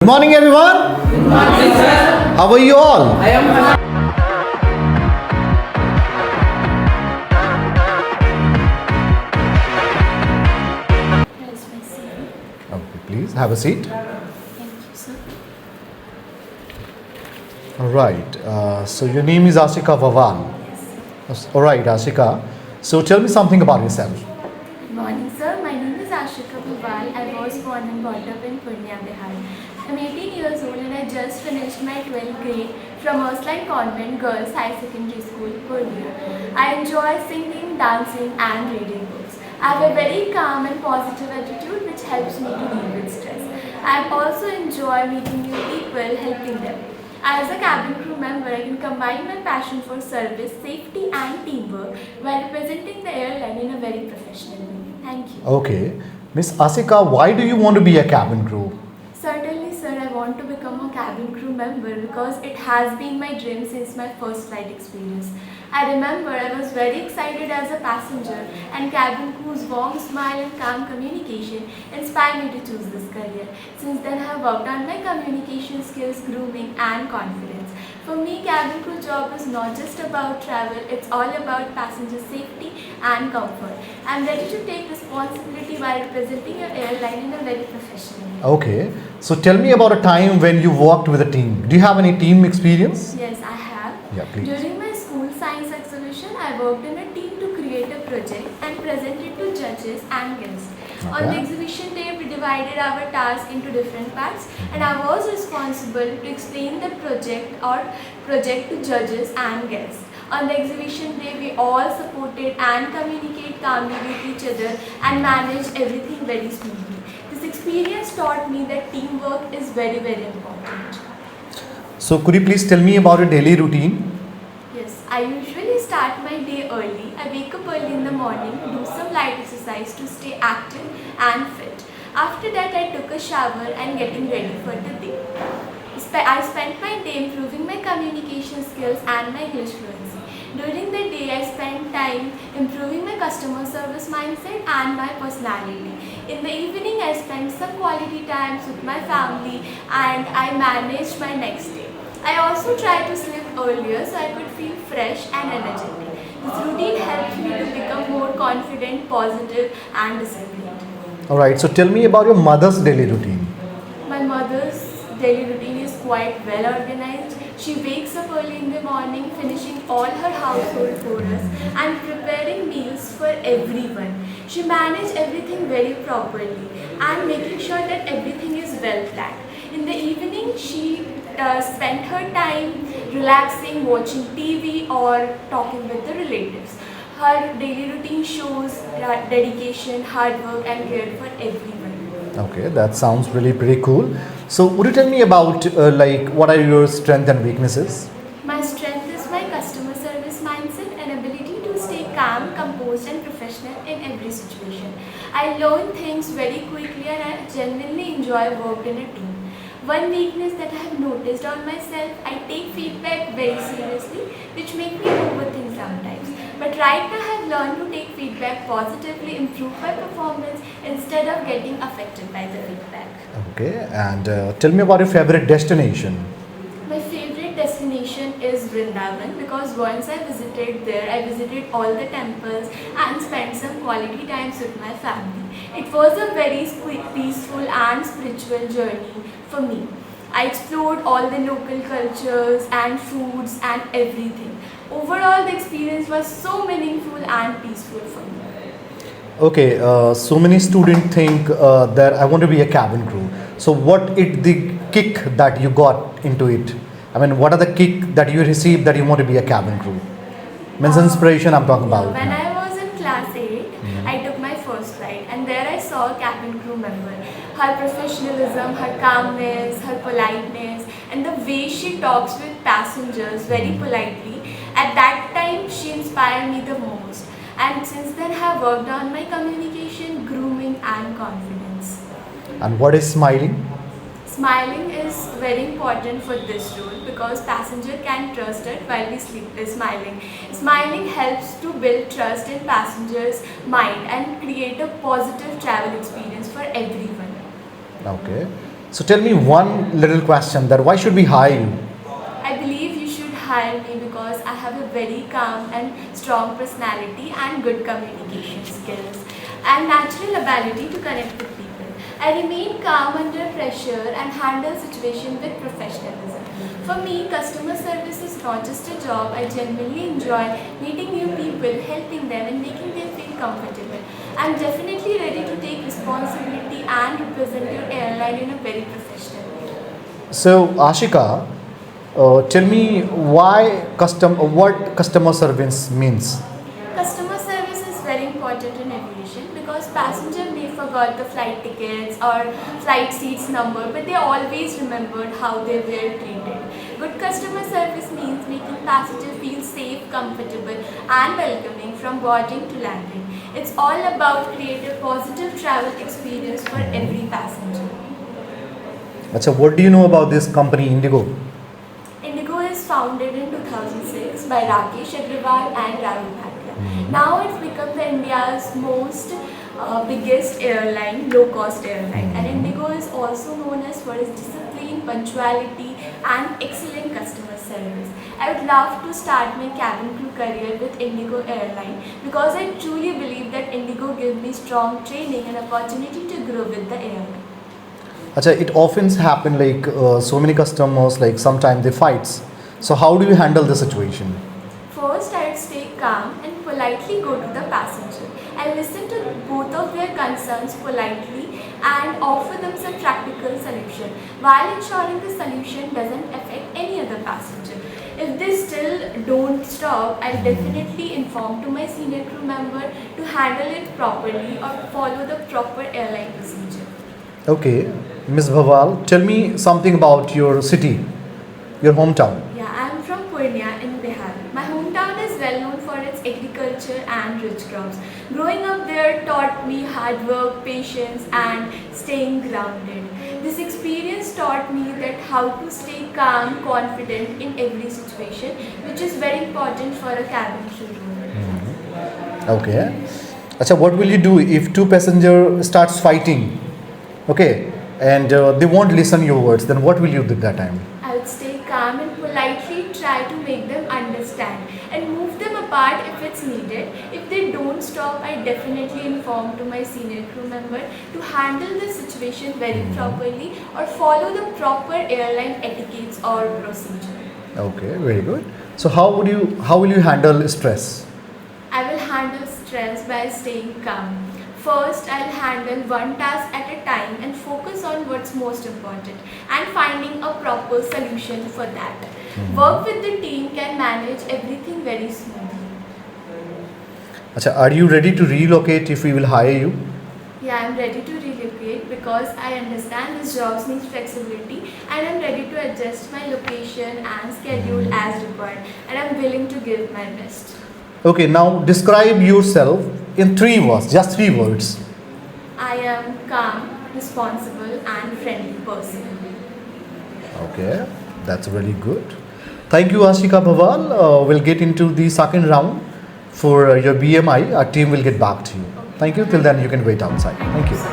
Good morning, everyone. Good morning, sir. How are you all? I am Here's my CV. Okay, please have a seat. Thank you, sir. All right. So your name is Ashika Vavan. All right, Ashika. So tell me something about yourself. Good morning, sir. My name is Ashika Bhuval. I was born and brought up in Purnia, Bihar. I'm 18 years old and I just finished my 12th grade from Airline Convent Girls High Secondary School, Purnia. I enjoy singing, dancing and reading books. I have a very calm and positive attitude which helps me to deal with stress. I also enjoy meeting new people, helping them. As a cabin crew member, I can combine my passion for service, safety and teamwork while representing the airline in a very professional way. Thank you. Okay. Miss Ashika, why do you want to be a cabin crew? Certainly, sir, I want to become a cabin crew member because it has been my dream since my first flight experience. I remember I was very excited as a passenger and cabin crew's warm smile and calm communication inspired me to choose this career. Since then, I have worked on my communication skills, grooming and confidence. For me, cabin crew job is not just about travel, it's all about passenger safety and comfort. I'm ready to take responsibility while representing your airline in a very professional way. Okay. So tell me about a time when you worked with a team. Do you have any team experience? Yes, I have. Yeah, please. During my school science exhibition, I worked in a team to create a project and present it to judges and guests. On the Okay. exhibition day, we divided our task into different parts and I was responsible to explain the project to judges and guests. On the exhibition day, we all supported and communicated calmly with each other and managed everything very smoothly. This experience taught me that teamwork is very, very important. So could you please tell me about your daily routine? Yes, I usually start my day early. I wake up early in the morning, do some light exercise to stay active and fit. After that, I took a shower and getting ready for the day. I spent my day improving my communication skills and my English fluency. During the day, I spent time improving my customer service mindset and my personality. In the evening, I spent some quality times with my family and I managed my next day. I also tried to sleep earlier so I could feel fresh and energetic. This routine helped me to become more confident, positive and disciplined. All right. So tell me about your mother's daily routine. My mother's daily routine is quite well organized. She wakes up early in the morning, finishing all her household chores and preparing meals for everyone. She manages everything very properly and making sure that everything is well planned. In the evening, she spent her time relaxing, watching TV or talking with the relatives. Her daily routine shows dedication, hard work and care for everyone. Okay, that sounds really pretty cool. So would you tell me about what are your strengths and weaknesses? My strength is my customer service mindset and ability to stay calm, composed and professional in every situation. I learn things very quickly and I genuinely enjoy work in a team. One weakness that I have noticed on myself, I take feedback very seriously, which make me overthink sometimes. But right now I have learned to take feedback positively, improve my performance instead of getting affected by the feedback. Okay, and tell me about your favorite destination. My favorite destination is Vrindavan because once I visited there, I visited all the temples and spent some quality times with my family. It was a very peaceful and spiritual journey for me. I explored all the local cultures and foods and everything. Overall, the experience was so meaningful and peaceful for me. Okay, so many students think that I want to be a cabin crew. So what is the kick that you got into it? I mean, what are the kick that you received that you want to be a cabin crew? Means inspiration I'm talking about. When I was in class 8, I took my first flight and there I saw a cabin crew member. Her professionalism, her calmness, her politeness and the way she talks with passengers very politely. At that time, she inspired me the most. And since then, I have worked on my communication, grooming and confidence. And what is smiling? Smiling is very important for this role because passenger can trust it while we sleep is smiling. Smiling helps to build trust in passengers' mind and create a positive travel experience for everyone. Okay. So tell me one little question, that why should we hire you? I believe you should hire me because I have a very calm and strong personality and good communication skills and natural ability to connect with people. I remain calm under pressure and handle situations with professionalism. For me, customer service is not just a job. I genuinely enjoy meeting new people, helping them and making them feel comfortable. I'm definitely ready to take responsibility and represent your airline in a very professional way. So Ashika, tell me what customer service means. Customer service is very important in aviation because passenger may forgot the flight tickets or flight seats number, but they always remembered how they were treated. Good customer service means making passenger feel safe, comfortable and welcoming from boarding to landing. It's all about creating a positive travel experience for every passenger. Acha, what do you know about this company IndiGo? IndiGo is founded in 2006 by Rakesh Agrawal and Rahul Bhatia. Now it's become the India's most biggest airline, low-cost airline. And IndiGo is also known as for its discipline, punctuality and excellent customer service. I would love to start my cabin crew career with IndiGo Airline because I truly believe that IndiGo gives me strong training and opportunity to grow with the airline. Acha, it often happen like so many customers, like sometimes they fights. So how do you handle the situation? First, I would stay calm and politely go to the passenger. I listen to both of their concerns politely and offer them some practical solution while ensuring the solution doesn't affect any other passenger. If they still don't stop, I'll definitely inform to my senior crew member to handle it properly or follow the proper airline procedure. Okay, Ms. Bhaval, tell me something about your city, your hometown. Yeah, I'm from Purnia in Bihar. My hometown is well known for its agriculture and rich crops. Growing up there taught me hard work, patience and staying grounded. This experience taught me that how to stay calm, confident in every situation, which is very important for a cabin crew role. Okay. Acha, what will you do if two passenger starts fighting? Okay, and they won't listen your words, then what will you do at that time? I would stay calm and politely try to make them understand and move them apart if it's needed. If they don't stop, I definitely inform to my senior crew member to handle the situation very properly or follow the proper airline etiquettes or procedure. Okay, very good. So how will you handle stress? I will handle stress by staying calm. First, I'll handle one task at a time and focus on what's most important and finding a proper solution for that. Work with the team can manage everything very smoothly. Acha, are you ready to relocate if we will hire you? Yeah, I'm ready to relocate because I understand this job needs flexibility and I'm ready to adjust my location and schedule as required and I'm willing to give my best. Okay, now describe yourself in 3 words, just 3 words. I am calm, responsible and friendly person. Okay, that's really good. Thank you, Ashika Bhaval. We'll get into the second round for your BMI. Our team will get back to you. Thank you. Till then, you can wait outside. Thank you. So